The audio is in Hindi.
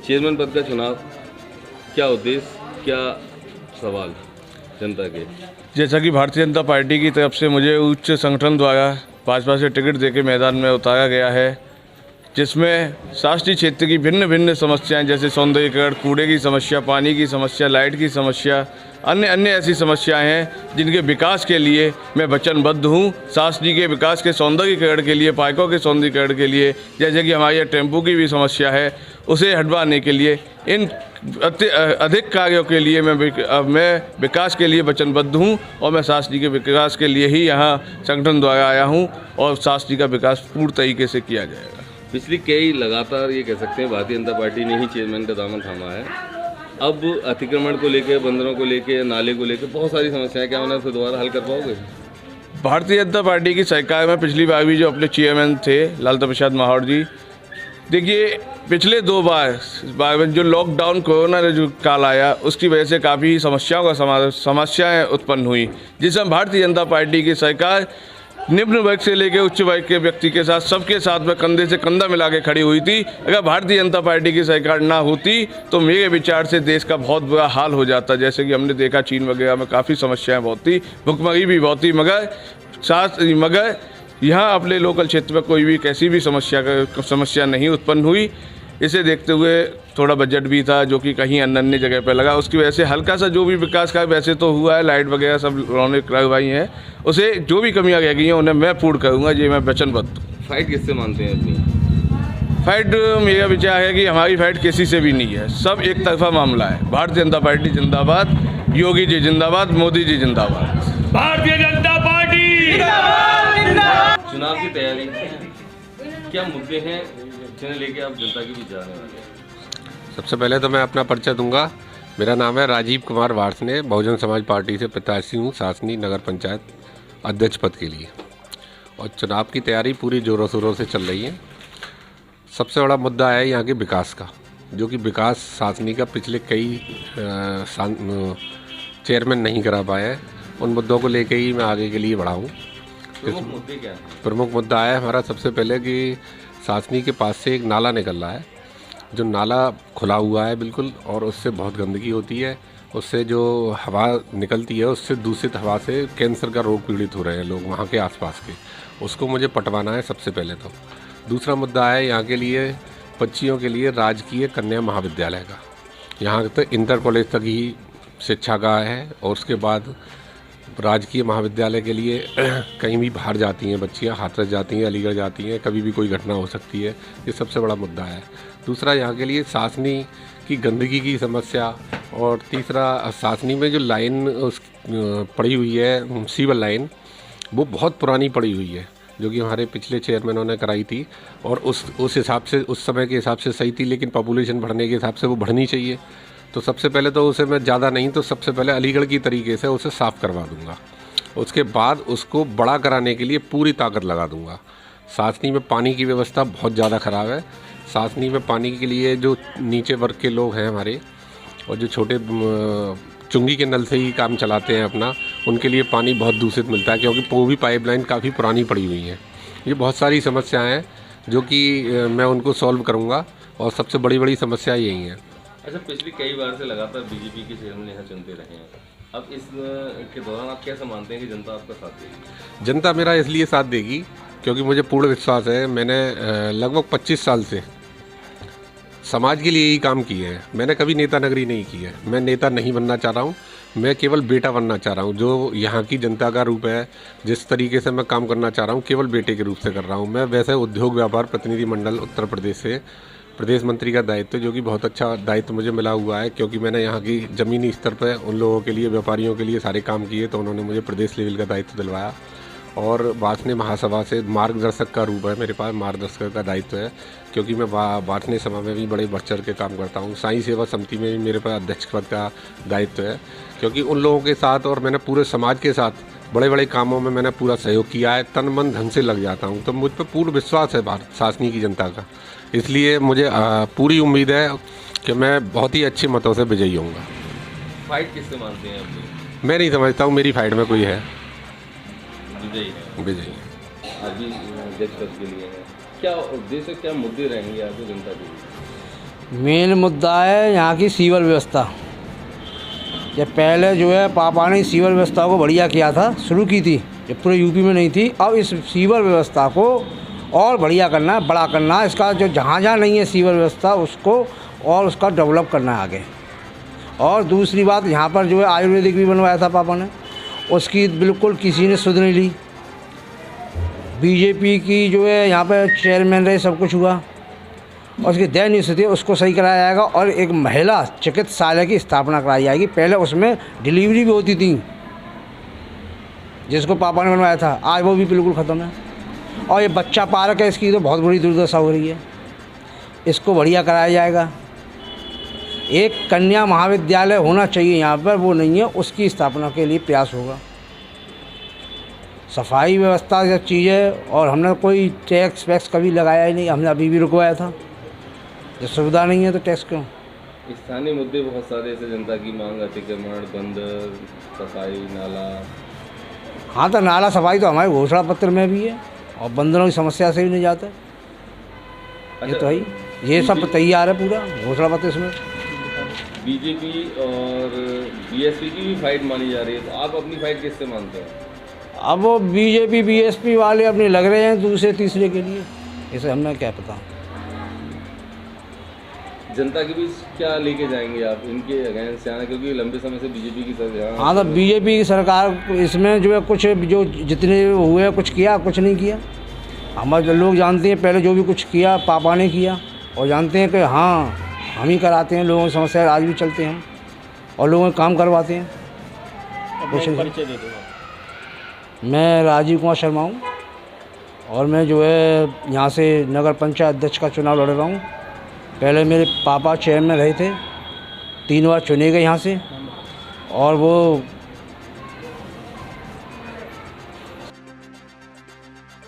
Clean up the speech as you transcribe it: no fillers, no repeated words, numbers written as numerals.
चेयरमैन पद का चुनाव, क्या उद्देश्य, क्या सवाल जनता के? जैसा कि भारतीय जनता पार्टी की तरफ से मुझे उच्च संगठन द्वारा भाजपा से टिकट देके मैदान में उतारा गया है, जिसमें शासकीय क्षेत्र की भिन्न भिन्न समस्याएं जैसे सौंदर्यीकरण, कूड़े की समस्या, पानी की समस्या, लाइट की समस्या, अन्य ऐसी समस्याएं हैं जिनके विकास के लिए मैं वचनबद्ध हूं। शासकीय के विकास के सौंदर्यीकरण के लिए, पार्कों के सौंदर्यीकरण के लिए, जैसे कि हमारे यहाँ टेम्पो की भी समस्या है, उसे हटवाने के लिए, इन अधिक कार्यों के लिए मैं विकास के लिए वचनबद्ध हूं और मैं शासकीय के विकास के लिए ही यहाँ संगठन द्वारा आया हूं और शासकीय का विकास पूर्ण तरीके से किया जाएगा। पिछली कई लगातार ये कह सकते हैं भारतीय जनता पार्टी ने ही चेयरमैन का दामन थामा है। अब अतिक्रमण को लेकर, बंदरों को लेकर, नाले को लेकर बहुत सारी समस्याएं, क्या उन्हें फिर दोबारा हल कर पाओगे? भारतीय जनता पार्टी की सरकार में पिछली बार भी जो अपने चेयरमैन थे लालता प्रसाद माहौर जी, देखिए पिछले 2 बार में जो लॉकडाउन कोरोना ने जो काल आया, उसकी वजह से काफ़ी समस्याएं उत्पन्न हुई, जिसमें भारतीय जनता पार्टी की सरकार निम्न वर्ग से लेकर उच्च वर्ग के व्यक्ति के साथ सबके साथ में कंधे से कंधा मिला के खड़ी हुई थी। अगर भारतीय जनता पार्टी की सरकार ना होती तो मेरे विचार से देश का बहुत बुरा हाल हो जाता। जैसे कि हमने देखा चीन वगैरह में काफ़ी समस्याएं बहुत थी, भुखमरी भी बहुत थी, मगर यहाँ अपने लोकल क्षेत्र में कोई भी कैसी भी समस्या नहीं उत्पन्न हुई। इसे देखते हुए थोड़ा बजट भी था जो कि कहीं अन्य जगह पर लगा, उसकी वजह से हल्का सा जो भी विकास का वैसे तो हुआ है, लाइट वगैरह सब उन्होंने करवाई हैं, उसे जो भी कमियां रह गई हैं उन्हें मैं पूर्ण करूंगा, ये मैं वचनबद्ध हूँ। फाइट किससे मानते हैं अपनी? फाइट मेरा विचार है कि हमारी फाइट किसी से भी नहीं है, सब एक तरफा मामला है। भारतीय जनता पार्टी जिंदाबाद, योगी जी जिंदाबाद, मोदी जी जिंदाबाद, भारतीय जनता पार्टी। चुनाव की तैयारी, क्या मुद्दे हैं जिन्हें लेके आप जनता के बीच जा रहे हैं? सबसे पहले तो मैं अपना परिचय दूंगा। मेरा नाम है राजीव कुमार वार्ष्णेय, बहुजन समाज पार्टी से प्रत्याशी हूँ शासनी नगर पंचायत अध्यक्ष पद के लिए, और चुनाव की तैयारी पूरी ज़ोरों शोरों से चल रही है। सबसे बड़ा मुद्दा है यहाँ के विकास का, जो कि विकास शासनी का पिछले कई चेयरमैन नहीं करा पाए हैं। उन मुद्दों को लेकर ही मैं आगे के लिए बढ़ा हूँ। प्रमुख मुद्दे क्या हैं? प्रमुख मुद्दा है हमारा सबसे पहले कि शासनी के पास से एक नाला निकल रहा है, जो नाला खुला हुआ है बिल्कुल, और उससे बहुत गंदगी होती है। उससे जो हवा निकलती है, उससे दूषित हवा से कैंसर का रोग पीड़ित हो रहे हैं लोग वहाँ के आसपास के। उसको मुझे पटवाना है सबसे पहले तो। दूसरा मुद्दा है यहाँ के लिए बच्चियों के लिए राजकीय कन्या महाविद्यालय का। यहाँ तो इंटर कॉलेज तक ही शिक्षा का है, और उसके बाद राजकीय महाविद्यालय के लिए कहीं भी बाहर जाती हैं बच्चियाँ, हाथरस जाती हैं, अलीगढ़ जाती हैं, कभी भी कोई घटना हो सकती है। ये सबसे बड़ा मुद्दा है। दूसरा यहाँ के लिए शासनी की गंदगी की समस्या, और तीसरा शासनी में जो लाइन पड़ी हुई है सीवर लाइन, वो बहुत पुरानी पड़ी हुई है, जो कि हमारे पिछले चेयरमैनों ने कराई थी, और उस हिसाब से, उस समय के हिसाब से सही थी, लेकिन पॉपुलेशन बढ़ने के हिसाब से वो बढ़नी चाहिए। तो सबसे पहले तो उसे मैं ज़्यादा नहीं तो सबसे पहले अलीगढ़ की तरीके से उसे साफ़ करवा दूंगा। उसके बाद उसको बड़ा कराने के लिए पूरी ताकत लगा दूंगा। शासनी में पानी की व्यवस्था बहुत ज़्यादा ख़राब है। शासनी में पानी के लिए जो नीचे वर्ग के लोग हैं हमारे, और जो छोटे चुंगी के नल से ही काम चलाते हैं अपना, उनके लिए पानी बहुत दूषित मिलता है, क्योंकि वो भी पाइपलाइन काफ़ी पुरानी पड़ी हुई है। ये बहुत सारी समस्याएं हैं जो कि मैं उनको सॉल्व करूंगा, और सबसे बड़ी समस्या यही है। अच्छा, पिछली कई बार से लगातार बीजेपी के चेयरमैन यहाँ चुनते रहे हैं, अब इस के दौरान आप कैसे मानते हैं कि जनता आपका साथ देगी? जनता मेरा इसलिए साथ देगी क्योंकि मुझे पूर्ण विश्वास है। मैंने लगभग 25 साल से समाज के लिए ही काम किए हैं। मैंने कभी नेता नगरी नहीं की है। मैं नेता नहीं बनना चाह रहा हूँ, मैं केवल बेटा बनना चाह रहा हूँ। जो यहाँ की जनता का रूप है, जिस तरीके से मैं काम करना चाह रहा हूँ, केवल बेटे के रूप से कर रहा हूँ। मैं वैसे उद्योग व्यापार प्रतिनिधि मंडल उत्तर प्रदेश से प्रदेश मंत्री का दायित्व, जो कि बहुत अच्छा दायित्व मुझे मिला हुआ है, क्योंकि मैंने यहाँ की ज़मीनी स्तर पर उन लोगों के लिए, व्यापारियों के लिए सारे काम किए, तो उन्होंने मुझे प्रदेश लेवल का दायित्व दिलवाया। और वार्ष्णेय महासभा से मार्गदर्शक का रूप है मेरे पास, मार्गदर्शक का दायित्व है, क्योंकि मैं वार्ष्णेय सभा में भी बड़े बढ़ चढ़ के काम करता हूँ। साईं सेवा समिति में भी मेरे पास अध्यक्ष पद का दायित्व है, क्योंकि उन लोगों के साथ और मैंने पूरे समाज के साथ बड़े कामों में मैंने पूरा सहयोग किया है। तन मन धन से लग जाता हूँ, तो मुझ पर पूर्ण विश्वास है भारत शासनी की जनता का। इसलिए मुझे पूरी उम्मीद है कि मैं बहुत ही अच्छे मतों से विजयी होऊंगा। फाइट किससे मानते हैं अपनी? मैं नहीं समझता हूँ मेरी फाइट में कोई है। विजयी अभी अध्यक्ष पद के लिए है, क्या उद्देश्य, क्या मुद्दे रहेंगे आपको जनता के लिए? मेन मुद्दा है यहाँ की सीवर व्यवस्था। ये पहले जो है पापा ने सीवर व्यवस्था को बढ़िया किया था, शुरू की थी, ये पूरे यूपी में नहीं थी। अब इस सीवर व्यवस्था को और बढ़िया करना है, बड़ा करना है। इसका जो जहाँ जहाँ नहीं है सीवर व्यवस्था उसको और उसका डेवलप करना है आगे। और दूसरी बात, यहाँ पर जो है आयुर्वेदिक भी बनवाया था पापा ने, उसकी बिल्कुल किसी ने सुध नहीं ली। बीजेपी की जो है यहाँ पर चेयरमैन रहे, सब कुछ हुआ और उसकी दयनीय स्थिति, उसको सही कराया जाएगा और एक महिला चिकित्सालय की स्थापना कराई जाएगी। पहले उसमें डिलीवरी भी होती थी जिसको पापा ने बनवाया था, आज वो भी बिल्कुल ख़त्म है। और ये बच्चा पार्क है, इसकी तो बहुत बुरी दुर्दशा हो रही है, इसको बढ़िया कराया जाएगा। एक कन्या महाविद्यालय होना चाहिए यहाँ पर, वो नहीं है, उसकी स्थापना के लिए प्रयास होगा। सफाई व्यवस्था जब चीज़ें, और हमने कोई टैक्स वैक्स कभी लगाया ही नहीं, हमने अभी भी रुकवाया था। जब सुविधा नहीं है तो टैक्स क्यों? स्थानीय मुद्दे बहुत सारे, जैसे जनता की मांग, अतिक्रमण, बंदर, सफाई, नाला। हाँ, तो नाला सफाई तो हमारे घोषणा पत्र में भी है और बंदरों की समस्या से भी नहीं जाता। ये तो है, ये सब तैयार है पूरा घोषणा पत्र इसमें। बीजेपी और बीएसपी की भी फाइट मानी जा रही है, तो आप अपनी फाइट किससे मानते हैं? अब वो बीजेपी बीएसपी वाले अपने लग रहे हैं दूसरे तीसरे के लिए, इसे हमें क्या पता। जनता के बीच क्या लेके जाएंगे आप इनके अगेंस्ट आना, क्योंकि लंबे समय से बीजेपी की सरकार। हाँ, तो बीजेपी की सरकार इसमें जो है कुछ जो जितने हुए कुछ किया, कुछ नहीं किया। हमारे लोग जानते हैं पहले जो भी कुछ किया पापा ने किया, और जानते हैं कि हाँ हम ही कराते हैं, लोगों की समस्या आज भी चलते हैं हम और लोगों का काम करवाते हैं। परिचय दे दो। मैं राजीव कुमार शर्मा हूँ और मैं जो है यहाँ से नगर पंचायत अध्यक्ष का चुनाव लड़ रहा हूँ। पहले मेरे पापा चेयरमैन रहे थे, 3 बार चुने गए यहाँ से, और वो